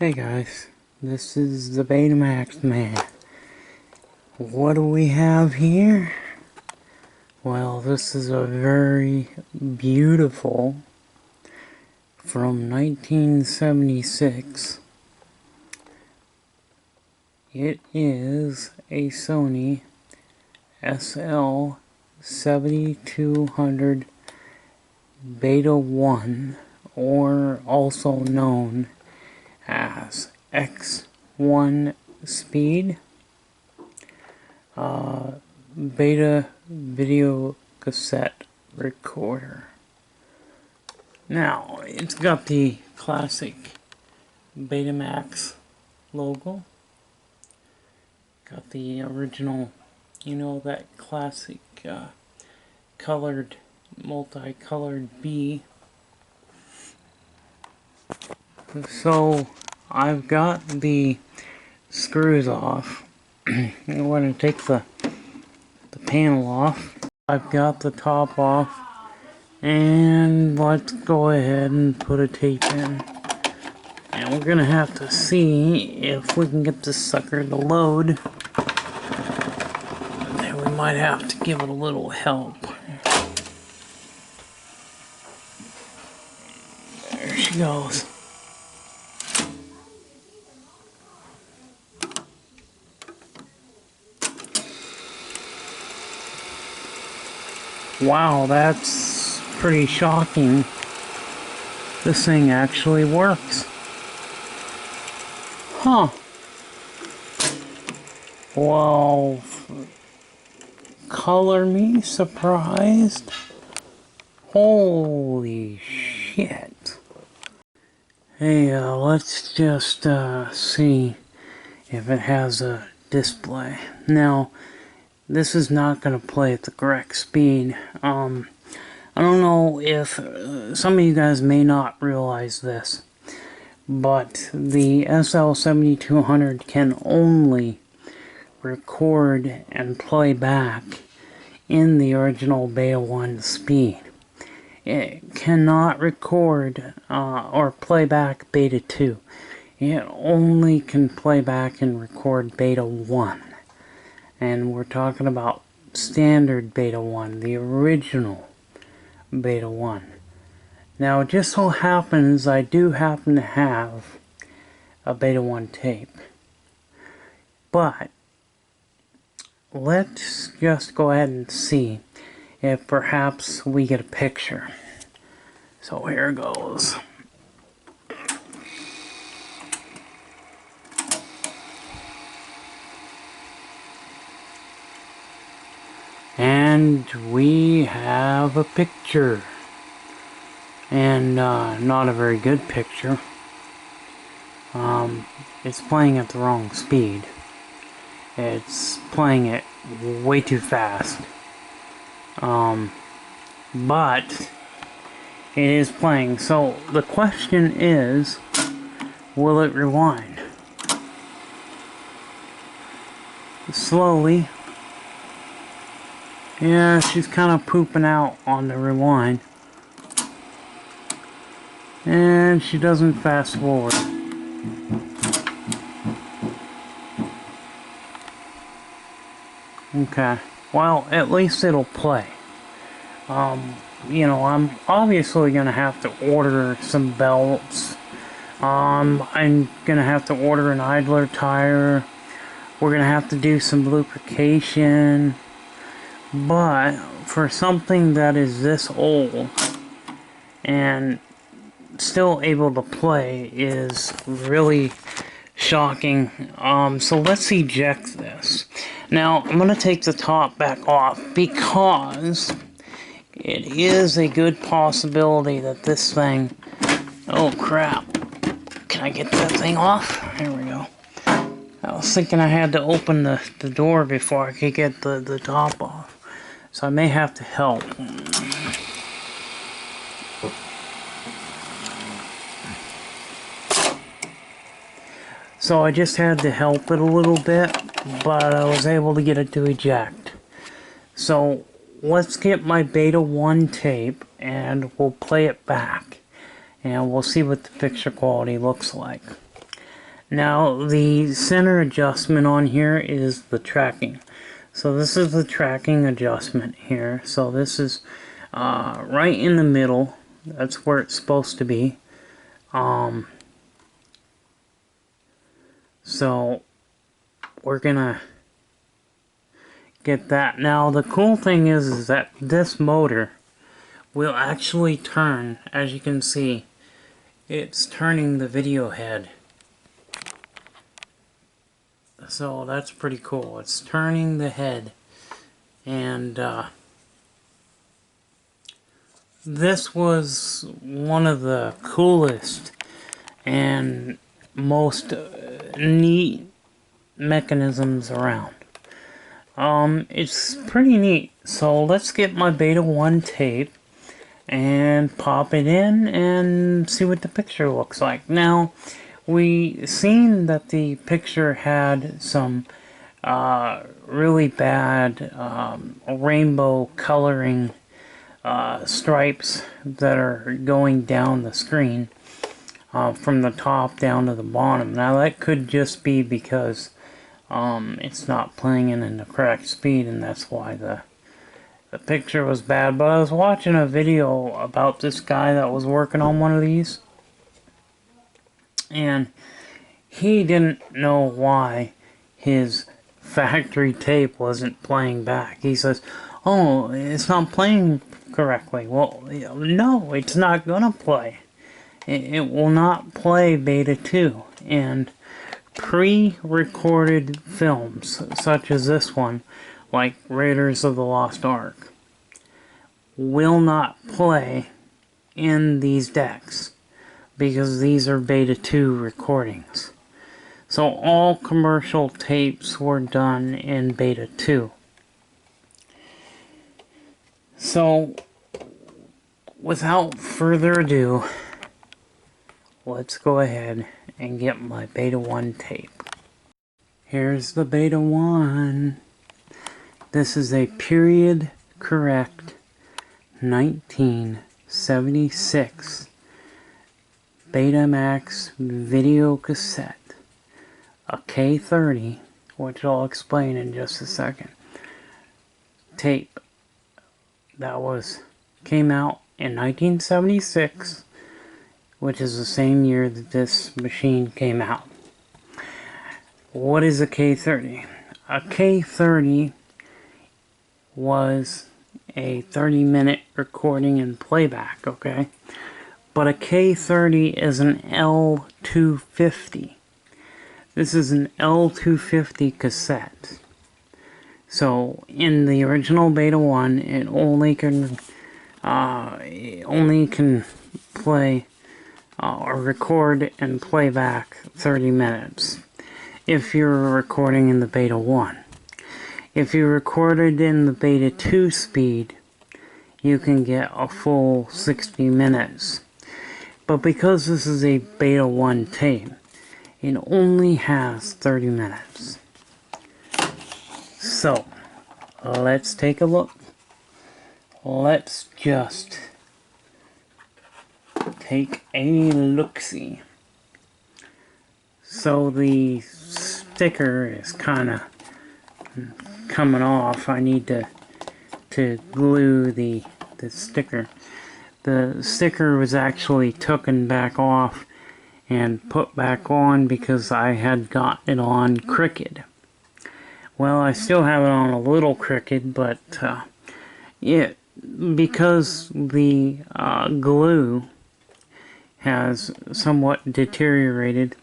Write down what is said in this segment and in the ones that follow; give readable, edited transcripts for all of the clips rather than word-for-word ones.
Hey guys, this is the Betamax man. What do we have here? Well, this is a very beautiful from 1976. It is a Sony SL7200 Beta 1, or also known as X1 speed beta video cassette recorder. Now, it's got the classic Betamax logo. Got the original, that classic colored, multicolored B. So I've got the screws off. I'm going to take the panel off. I've got the top off, and let's go ahead and put a tape in. And we're going to have to see if we can get this sucker to load. And we might have to give it a little help. There she goes. Wow, that's pretty shocking. This thing actually works. Huh. Well, color me surprised. Holy shit. Hey, let's just see if it has a display. Now, this is not going to play at the correct speed. I don't know if some of you guys may not realize this, but the SL7200 can only record and play back in the original Beta 1 speed. It cannot record or play back Beta 2. It only can play back and record Beta 1. And we're talking about standard Beta 1, the original Beta 1. Now, it just so happens I do happen to have a Beta 1 tape. But let's just go ahead and see if perhaps we get a picture. So here goes. And we have a picture. And not a very good picture. It's playing at the wrong speed. It's playing it way too fast. But it is playing. So the question is, will it rewind? Slowly. Yeah, she's kind of pooping out on the rewind. And she doesn't fast forward. Okay. Well, at least it'll play. I'm obviously going to have to order some belts. I'm going to have to order an idler tire. We're going to have to do some lubrication. But for something that is this old and still able to play is really shocking. So let's eject this. Now, I'm going to take the top back off because it is a good possibility that this thing... Oh crap. Can I get that thing off? There we go. I was thinking I had to open the door before I could get the top off. So I may have to help. So I just had to help it a little bit, but I was able to get it to eject. So let's get my Beta 1 tape and we'll play it back. And we'll see what the picture quality looks like. Now the center adjustment on here is the tracking. So this is the tracking adjustment here. So this is right in the middle. That's where it's supposed to be. So we're gonna get that. Now the cool thing is that this motor will actually turn, as you can see, it's turning the video head. So that's pretty cool. It's turning the head, and this was one of the coolest and most neat mechanisms around. It's pretty neat. So let's get my Beta 1 tape and pop it in and see what the picture looks like. Now, we seen that the picture had some really bad rainbow coloring stripes that are going down the screen from the top down to the bottom. Now that could just be because it's not playing in the correct speed, and that's why the picture was bad. But I was watching a video about this guy that was working on one of these, and he didn't know why his factory tape wasn't playing back. He says, oh, it's not playing correctly. Well, no, it's not gonna play. It will not play Beta 2. And pre-recorded films, such as this one, like Raiders of the Lost Ark, will not play in these decks because these are Beta 2 recordings. So all commercial tapes were done in Beta 2. So without further ado, let's go ahead and get my Beta 1 tape. Here's the Beta 1. This is a period correct 1976 Betamax video cassette. A K30, which I'll explain in just a second. Tape that came out in 1976, which is the same year that this machine came out. What is a K30? A K30 was a 30-minute recording and playback, okay? But a K30 is an L250. This is an L250 cassette. So in the original Beta 1, it only can play or record and play back 30 minutes if you're recording in the Beta 1. If you recorded in the Beta 2 speed, you can get a full 60 minutes. But because this is a Beta 1 tape, it only has 30 minutes. So, let's take a look. Let's just take a look-see. So the sticker is kind of coming off. I need to glue the sticker. The sticker was actually taken back off and put back on because I had gotten it on crooked. Well, I still have it on a little crooked, but because the glue has somewhat deteriorated,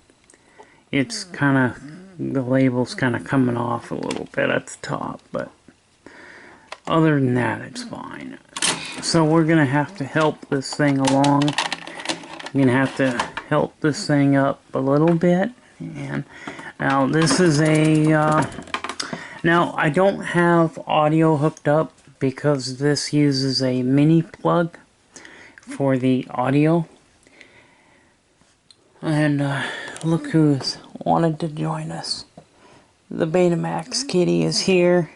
it's kind of, the label's kind of coming off a little bit at the top, but other than that, it's fine. So we're going to have to help this thing along. I'm going to have to help this thing up a little bit. And now this is a... now I don't have audio hooked up because this uses a mini plug for the audio. And look who's wanted to join us. The Betamax Kitty is here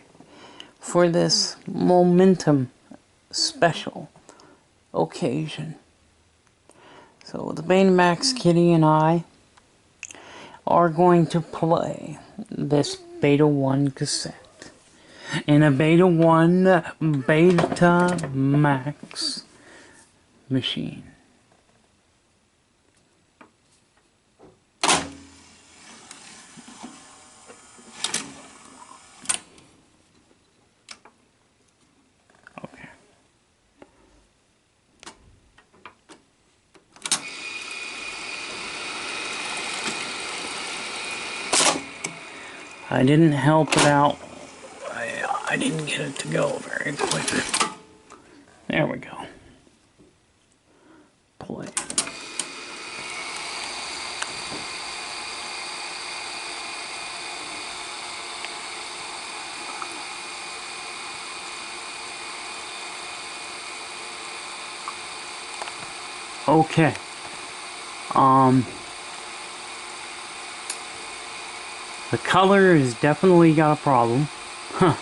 for this momentum special occasion. So the Betamax Kitty and I are going to play this Beta 1 cassette in a Beta 1 Betamax machine. Okay. I didn't help it out. I didn't get it to go very quick. There we go. Play. Okay. The color has definitely got a problem. Huh.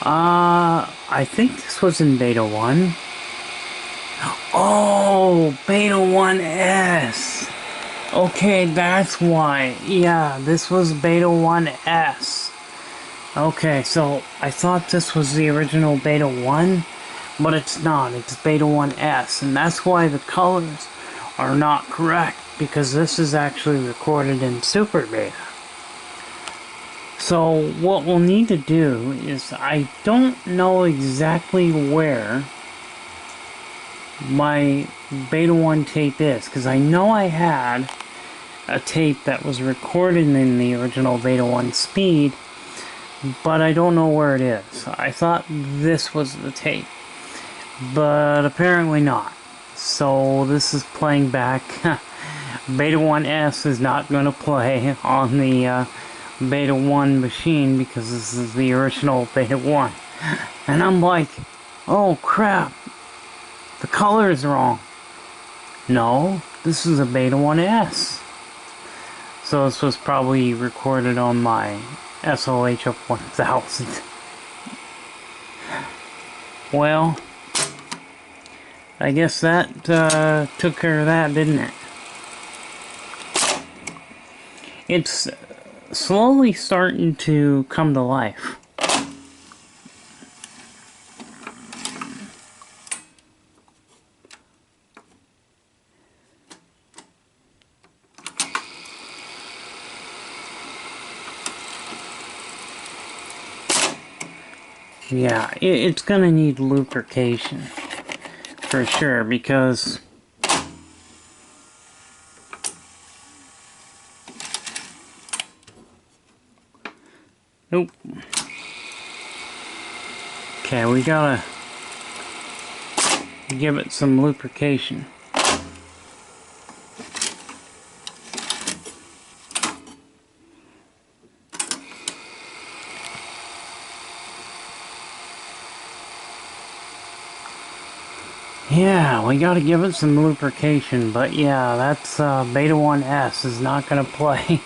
I think this was in Beta 1. Oh, Beta 1S. Okay, that's why. Yeah, this was Beta 1S. Okay, so I thought this was the original Beta 1, but it's not. It's Beta 1S, and that's why the colors are not correct, because this is actually recorded in Super Beta. So what we'll need to do is, I don't know exactly where my Beta 1 tape is, because I know I had a tape that was recorded in the original Beta 1 speed, but I don't know where it is. I thought this was the tape, but apparently not. So this is playing back. Beta 1S is not going to play on the Beta 1 machine, because this is the original Beta 1. And I'm like, oh crap, the color is wrong. No, this is a Beta 1S. So this was probably recorded on my SLHF 1000. Well, I guess that took care of that, didn't it? It's slowly starting to come to life. Yeah, it's gonna need lubrication for sure, because nope. Okay, we gotta give it some lubrication. Yeah, we gotta give it some lubrication, but yeah, that's Beta 1S is not gonna play.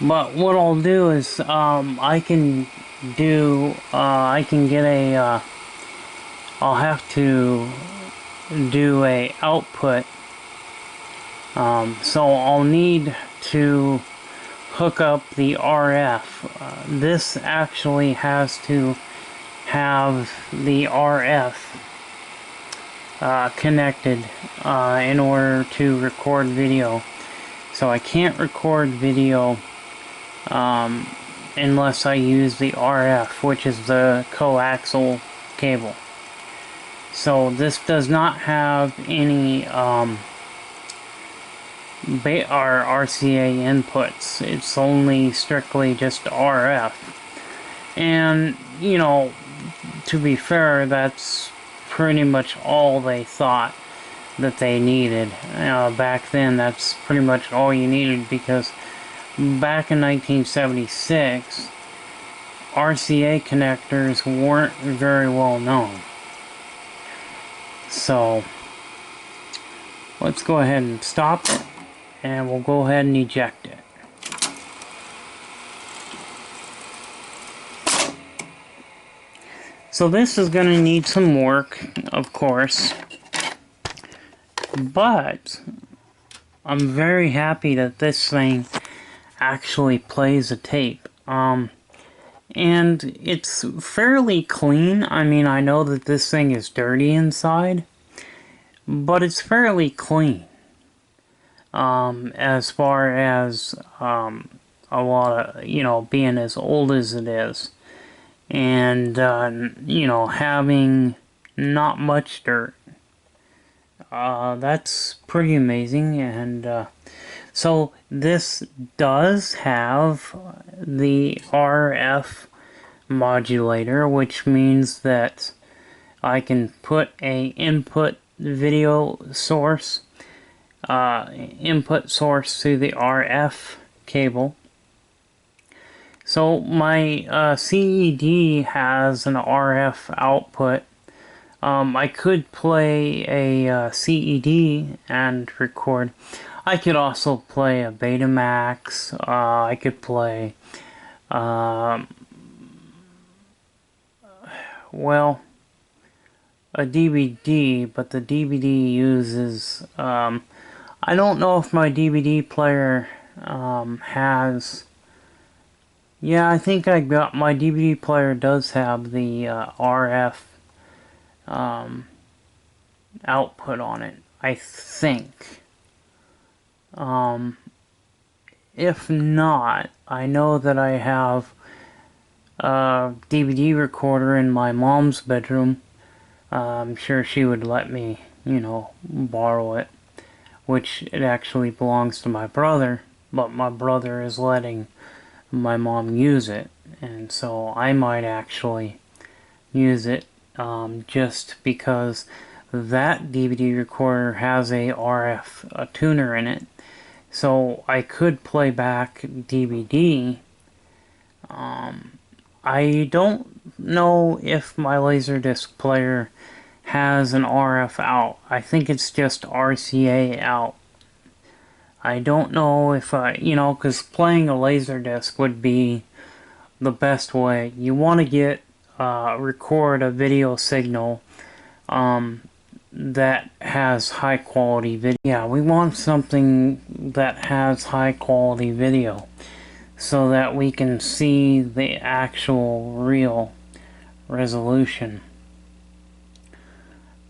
But what I'll do is, I can get a, I'll have to do a output, so I'll need to hook up the RF. This actually has to have the RF connected in order to record video. So I can't record video unless I use the RF, which is the coaxial cable. So this does not have any RCA inputs. It's only strictly just RF. And, you know, to be fair, that's pretty much all they thought that they needed. Back then, that's pretty much all you needed, because back in 1976, RCA connectors weren't very well known. So, let's go ahead and stop it, and we'll go ahead and eject it. So this is going to need some work, of course, but I'm very happy that this thing actually plays a tape. And it's fairly clean. I mean, I know that this thing is dirty inside, but it's fairly clean. As far as a lot of, you know, being as old as it is. And, you know, having not much dirt. That's pretty amazing. And so this does have the RF modulator, which means that I can put a input video source, input source through the RF cable. So my CED has an RF output. I could play a CED and record. I could also play a Betamax. I could play, well, a DVD, but the DVD uses, I don't know if my DVD player has, yeah, I think I got, my DVD player does have the RF output on it, I think. If not, I know that I have a DVD recorder in my mom's bedroom. I'm sure she would let me, you know, borrow it, which it actually belongs to my brother, but my brother is letting my mom use it, and so I might actually use it just because that DVD recorder has a RF tuner in it. So I could play back DVD. I don't know if my Laserdisc player has an RF out. I think it's just RCA out. I don't know if you know, because playing a Laserdisc would be the best way. You want to get, record a video signal that has high quality video. Yeah, we want something that has high quality video so that we can see the actual real resolution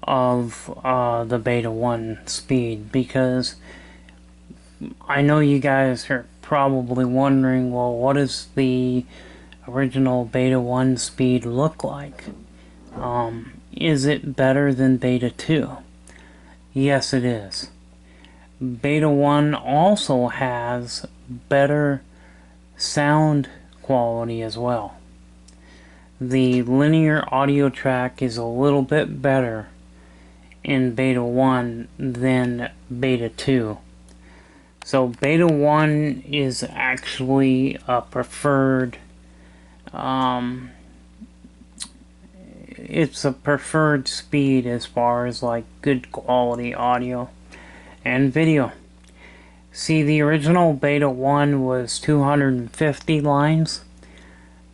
of the Beta 1 speed, because I know you guys are probably wondering, well, what does the original Beta 1 speed look like? Is it better than Beta 2? Yes, it is. Beta 1 also has better sound quality as well. The linear audio track is a little bit better in Beta 1 than Beta 2. So Beta 1 is actually a preferred, it's a preferred speed as far as like good quality audio and video. See, the original Beta 1 was 250 lines.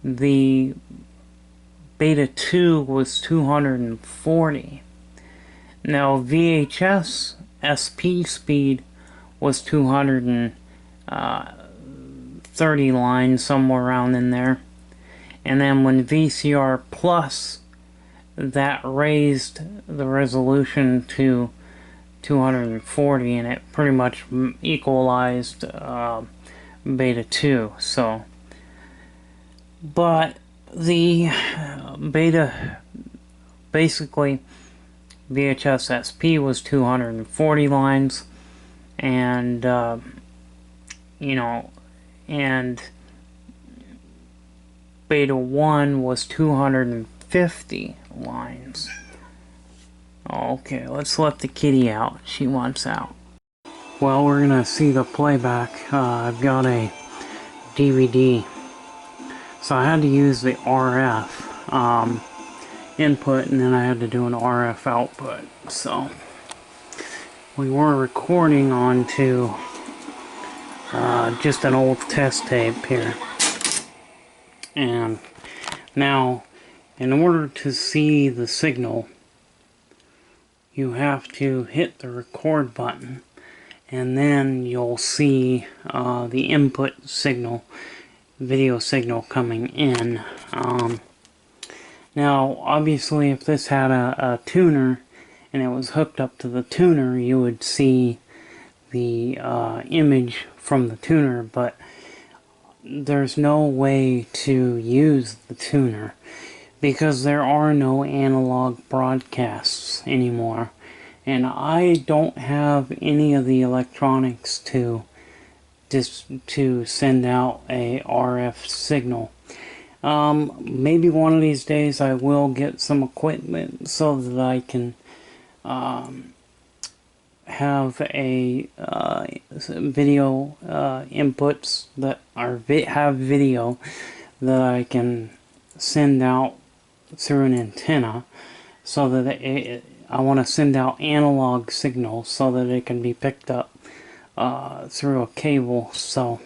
The Beta 2 was 240. Now VHS SP speed was 230 lines, somewhere around in there. And then when VCR Plus, that raised the resolution to 240, and it pretty much equalized Beta 2. So, but the Beta, basically VHS SP was 240 lines, and you know, and Beta 1 was 250 lines. Okay, let's let the kitty out. She wants out. Well, we're gonna see the playback. I've got a DVD, so I had to use the RF input, and then I had to do an RF output. So we were recording onto just an old test tape here. And now, in order to see the signal, you have to hit the record button, and then you'll see the input signal, video signal coming in. Now obviously if this had a tuner and it was hooked up to the tuner, you would see the image from the tuner, but there's no way to use the tuner because there are no analog broadcasts anymore, and I don't have any of the electronics to send out a RF signal. Maybe one of these days I will get some equipment so that I can have a video inputs that are have video that I can send out through an antenna, so that I want to send out analog signals so that it can be picked up through a cable. So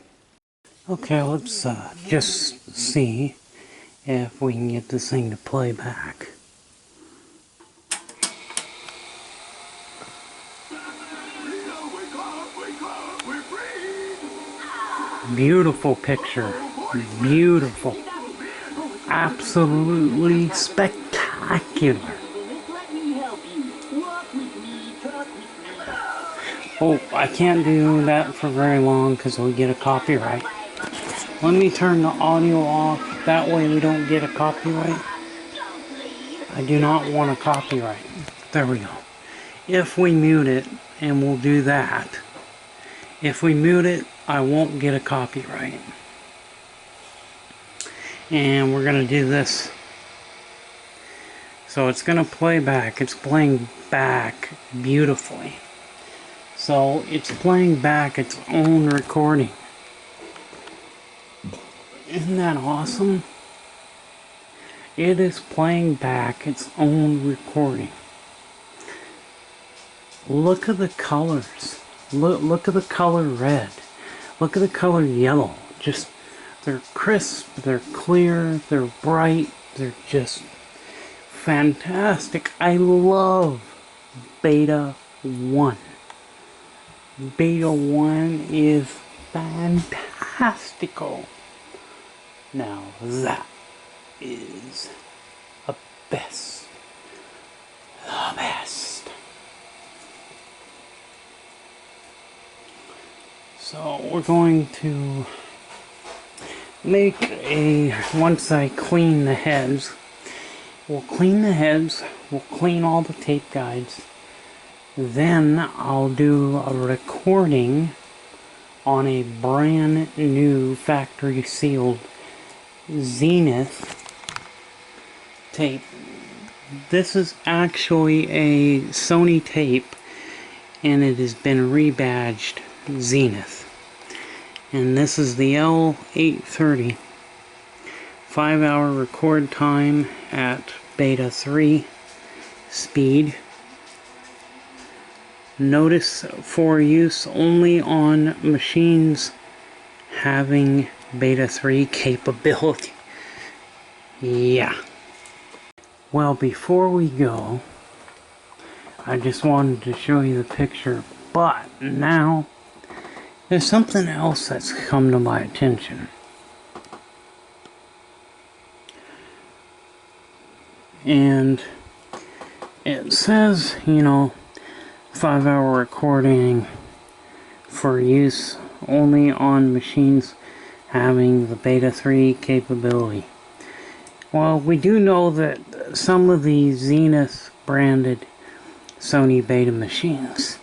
okay, let's just see if we can get this thing to play back. Beautiful picture. Beautiful. Absolutely spectacular. Oh, I can't do that for very long because we'll get a copyright. Let me turn the audio off. That way we don't get a copyright. I do not want a copyright. There we go. If we mute it, and we'll do that. If we mute it, I won't get a copyright. And we're going to do this. So it's going to play back. It's playing back beautifully. So it's playing back its own recording. Isn't that awesome? It is playing back its own recording. Look at the colors. Look at the color red. Look at the color yellow. Just, they're crisp, they're clear, they're bright, they're just fantastic. I love Beta 1. Beta 1 is fantastical. Now that is the best. The best. So we're going to make once I clean the heads, we'll clean the heads, we'll clean all the tape guides, then I'll do a recording on a brand new factory sealed Zenith tape. This is actually a Sony tape, and it has been rebadged Zenith. And this is the L830. 5-hour record time at Beta 3 speed. Notice for use only on machines having Beta 3 capability. Yeah. Well, before we go, I just wanted to show you the picture, but now there's something else that's come to my attention. And it says, you know, 5-hour recording for use only on machines having the Beta 3 capability. Well, we do know that some of the Zenith branded Sony Beta machines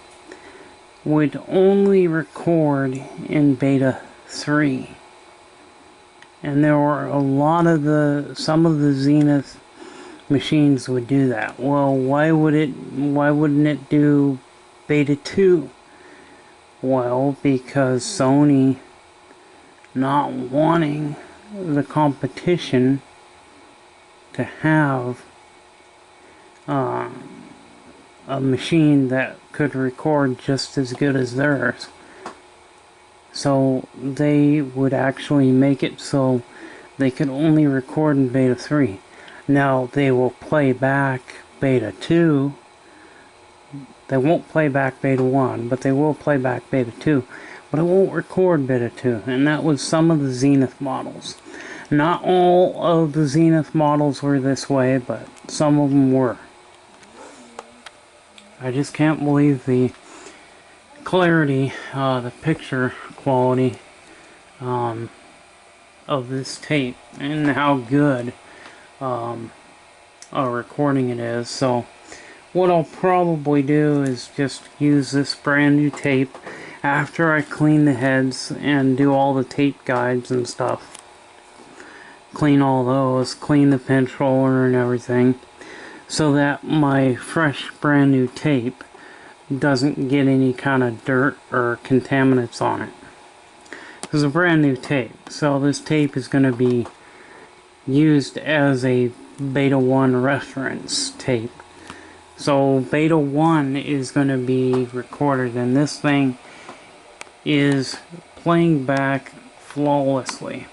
would only record in Beta 3. And there were a lot of some of the Zenith machines would do that. Well, why wouldn't it do Beta 2? Well, because Sony not wanting the competition to have a machine that could record just as good as theirs. So they would actually make it so they could only record in Beta 3. Now they will play back Beta 2 They won't play back Beta 1, but they will play back Beta 2. But it won't record Beta 2, and that was some of the Zenith models. Not all of the Zenith models were this way, but some of them were. I just can't believe the clarity, the picture quality of this tape, and how good a recording it is. So what I'll probably do is just use this brand new tape after I clean the heads and do all the tape guides and stuff. Clean all those, clean the pinch roller and everything, so that my fresh brand new tape doesn't get any kind of dirt or contaminants on it. This is a brand new tape, so this tape is going to be used as a Beta 1 reference tape. So Beta 1 is going to be recorded, and this thing is playing back flawlessly.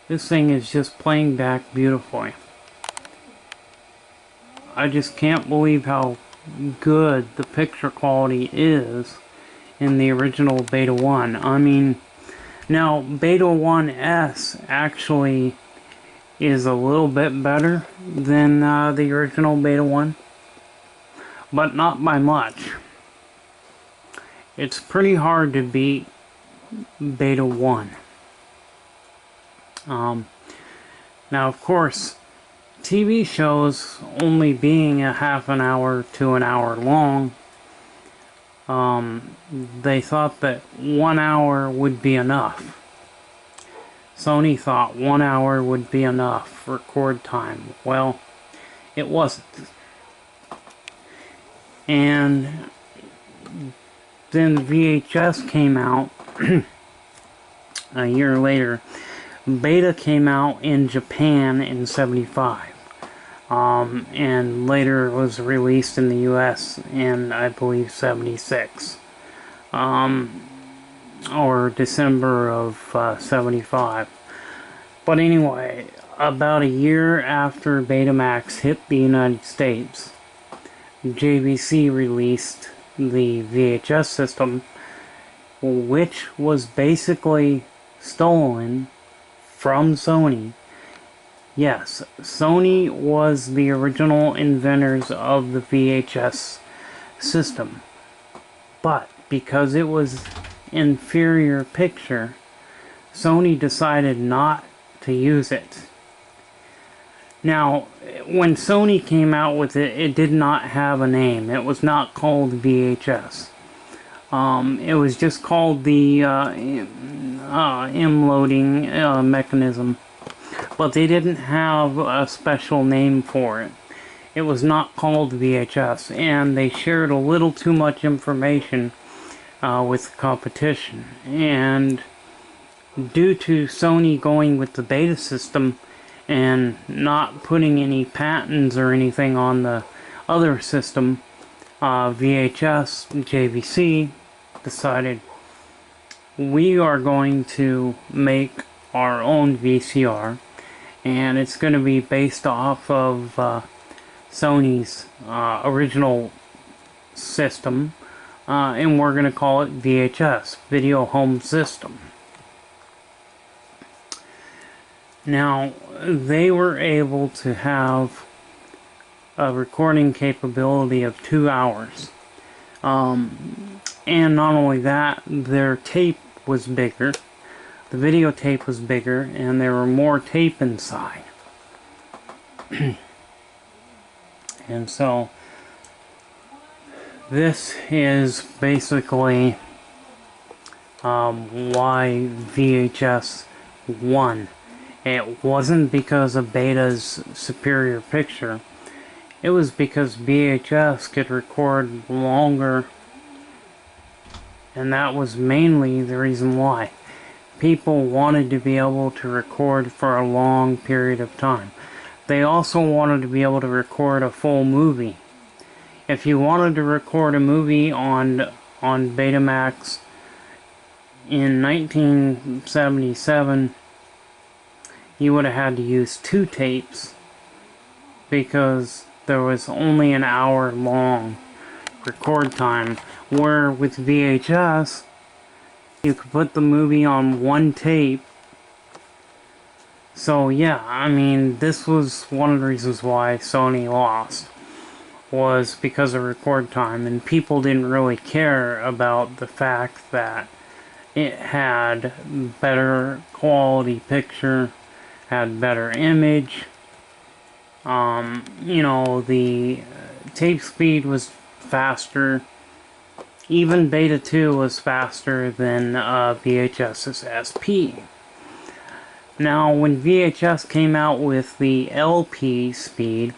This thing is just playing back beautifully. I just can't believe how good the picture quality is in the original Beta 1. I mean, now Beta 1S actually is a little bit better than the original Beta 1, but not by much. It's pretty hard to beat Beta 1. Now, of course, TV shows only being a half an hour to an hour long, they thought that 1 hour would be enough. Sony thought 1 hour would be enough record time. Well, it wasn't. And then VHS came out a year later. Beta came out in Japan in '75. And later it was released in the US in, I believe, '76. Or December of '75. But anyway, about a year after Betamax hit the United States, JVC released the VHS system, which was basically stolen from Sony. Yes, Sony was the original inventors of the VHS system, but because it was inferior picture, Sony decided not to use it. Now, when Sony came out with it, it did not have a name. It was not called VHS. It was just called the M-loading mechanism. But they didn't have a special name for it. It was not called VHS, and they shared a little too much information with the competition. And due to Sony going with the beta system and not putting any patents or anything on the other system, VHS, JVC decided we are going to make our own VCR, and it's going to be based off of Sony's original system, and we're going to call it VHS, Video Home System. Now, they were able to have a recording capability of 2 hours. And not only that, their tape was bigger. The videotape was bigger, and there were more tape inside. And so, this is basically why VHS won. It wasn't because of Beta's superior picture. It was because VHS could record longer, and that was mainly the reason why. People wanted to be able to record for a long period of time. They also wanted to be able to record a full movie. If you wanted to record a movie on Betamax in 1977, you would have had to use 2 tapes, because there was only an hour long record time, where with VHS you could put the movie on one tape. So yeah, I mean, this was one of the reasons why Sony lost, was because of record time, and people didn't really care about the fact that it had better quality picture, had better image. You know, the tape speed was faster. Even Beta 2 was faster than VHS's SP. Now, when VHS came out with the LP speed,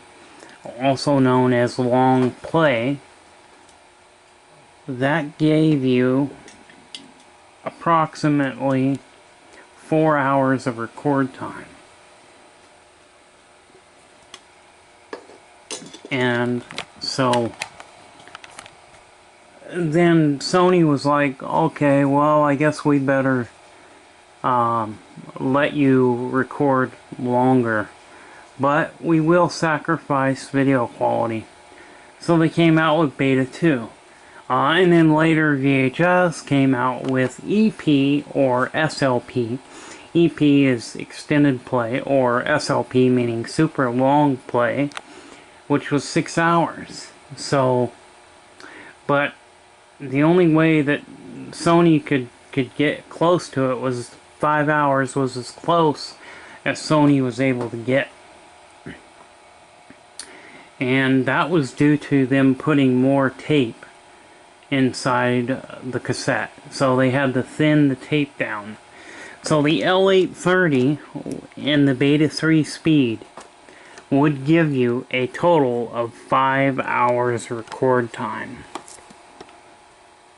also known as long play, that gave you approximately 4 hours of record time. And so then Sony was like, okay, well, I guess we better let you record longer, but we will sacrifice video quality. So they came out with Beta 2. And then later VHS came out with EP or SLP. EP is extended play, or SLP meaning super long play, which was 6 hours. So, but the only way that Sony could get close to it was 5 hours was as close as Sony was able to get. And that was due to them putting more tape inside the cassette. So they had to thin the tape down. So the L830 and the Beta 3 speed would give you a total of 5 hours record time.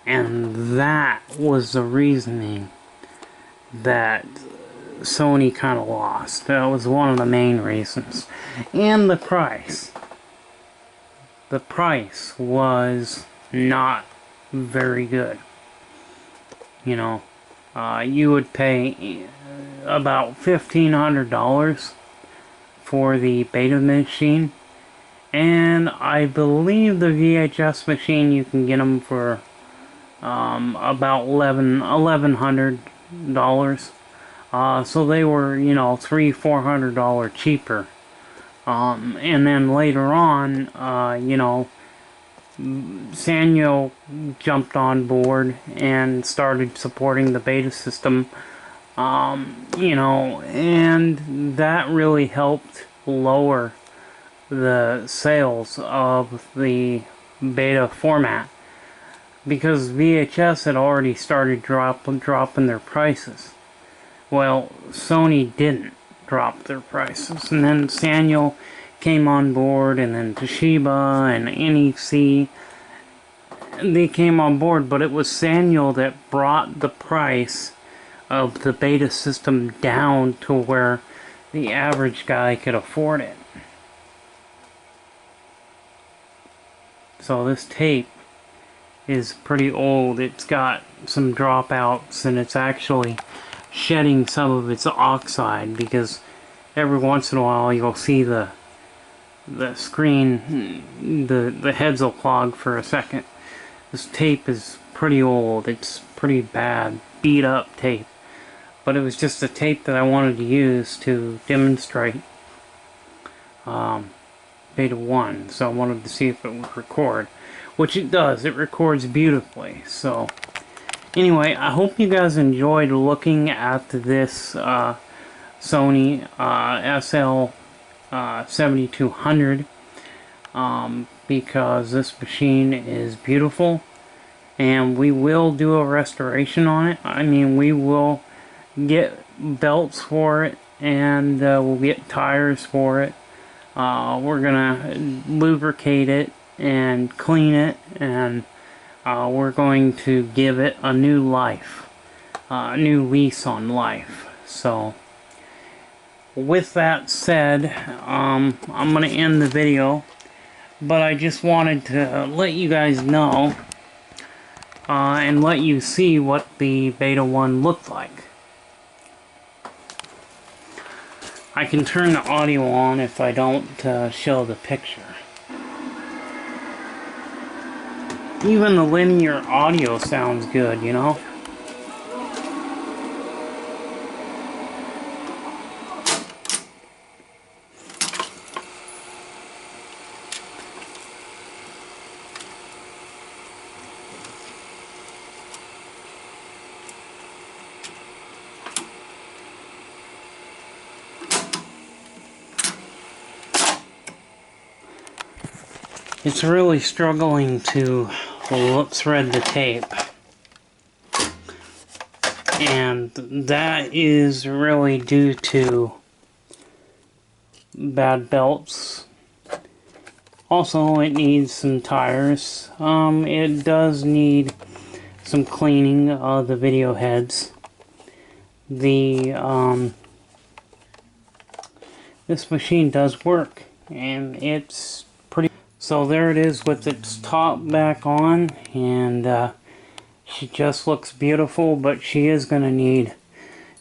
And that was the reasoning that Sony kind of lost. That was one of the main reasons. And the price. The price was not very good. You know, you would pay about $1,500 for the Beta machine, and I believe the VHS machine you can get them for about $1,100. So they were, you know, $300–400 cheaper. And then later on, you know, Sanyo jumped on board and started supporting the Beta system, you know, and that really helped lower the sales of the Beta format, because VHS had already started dropping their prices. Well, Sony didn't drop their prices, and then Sanyo came on board, and then Toshiba and NEC, they came on board, but it was Sanyo that brought the price of the Beta system down to where the average guy could afford it. So this tape is pretty old. It's got some dropouts, and it's actually shedding some of its oxide, because every once in a while you'll see the screen, the heads will clog for a second. This tape is pretty old. It's pretty bad, beat up tape. But it was just a tape that I wanted to use to demonstrate Beta 1. So I wanted to see if it would record, which it does. It records beautifully. So anyway, I hope you guys enjoyed looking at this Sony SL7200, because this machine is beautiful, and we will do a restoration on it. I mean, we will get belts for it, and we'll get tires for it. We're gonna lubricate it and clean it, and we're going to give it a new life, a new lease on life. So with that said, I'm going to end the video, but I just wanted to let you guys know and let you see what the Beta 1 looked like. I can turn the audio on if I don't show the picture. Even the linear audio sounds good, you know? It's really struggling to thread the tape, and that is really due to bad belts. Also, it needs some tires. It does need some cleaning of the video heads. This machine does work, and it's pretty. So there it is with its top back on, and she just looks beautiful, but she is going to need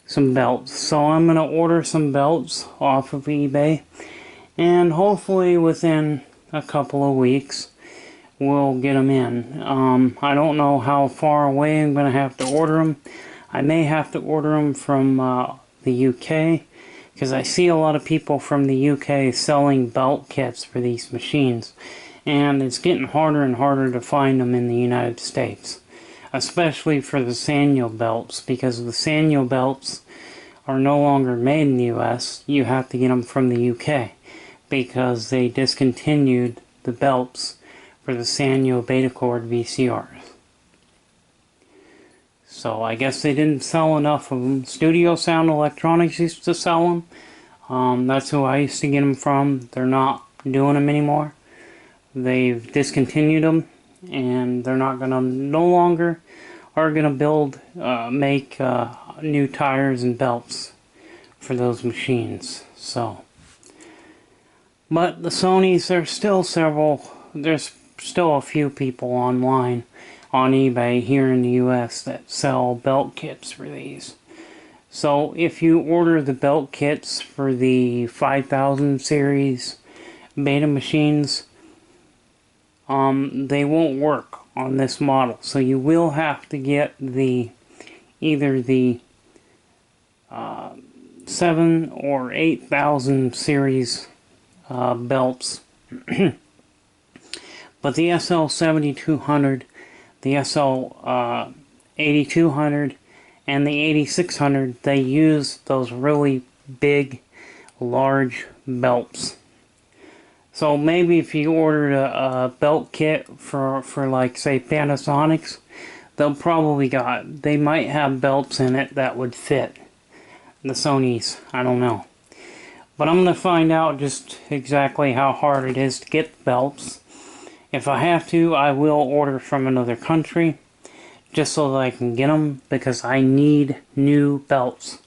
some belts. So I'm going to order some belts off of eBay, and hopefully within a couple of weeks we'll get them in. I don't know how far away I'm going to have to order them. I may have to order them from the UK, because I see a lot of people from the UK selling belt kits for these machines, and it's getting harder and harder to find them in the United States, especially for the Sanyo belts, because the Sanyo belts are no longer made in the US. You have to get them from the UK, because they discontinued the belts for the Sanyo Betamax VCRs. So I guess they didn't sell enough of them. Studio Sound Electronics used to sell them. That's who I used to get them from. They're not doing them anymore. They've discontinued them, and they're not gonna, no longer are gonna make new tires and belts for those machines. So, but the Sonys, there's still a few people online on eBay here in the US that sell belt kits for these. So if you order the belt kits for the 5000 series beta machines, they won't work on this model. So you will have to get either the 7 or 8000 series belts. But the SL7200, the SL8200, and the 8600, they use those really big, large belts. So maybe if you ordered a belt kit for like, say, Panasonic's, they might have belts in it that would fit the Sonys. I don't know. But I'm going to find out just exactly how hard it is to get belts. If I have to, I will order from another country, just so that I can get them, because I need new belts.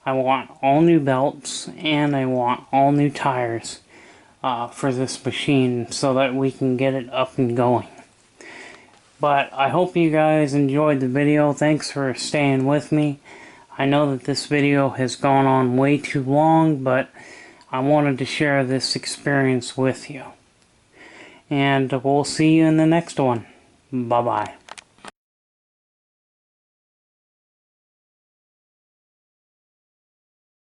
I want all new belts, and I want all new tires for this machine, so that we can get it up and going. But I hope you guys enjoyed the video. Thanks for staying with me. I know that this video has gone on way too long, but I wanted to share this experience with you. And we'll see you in the next one. Bye-bye.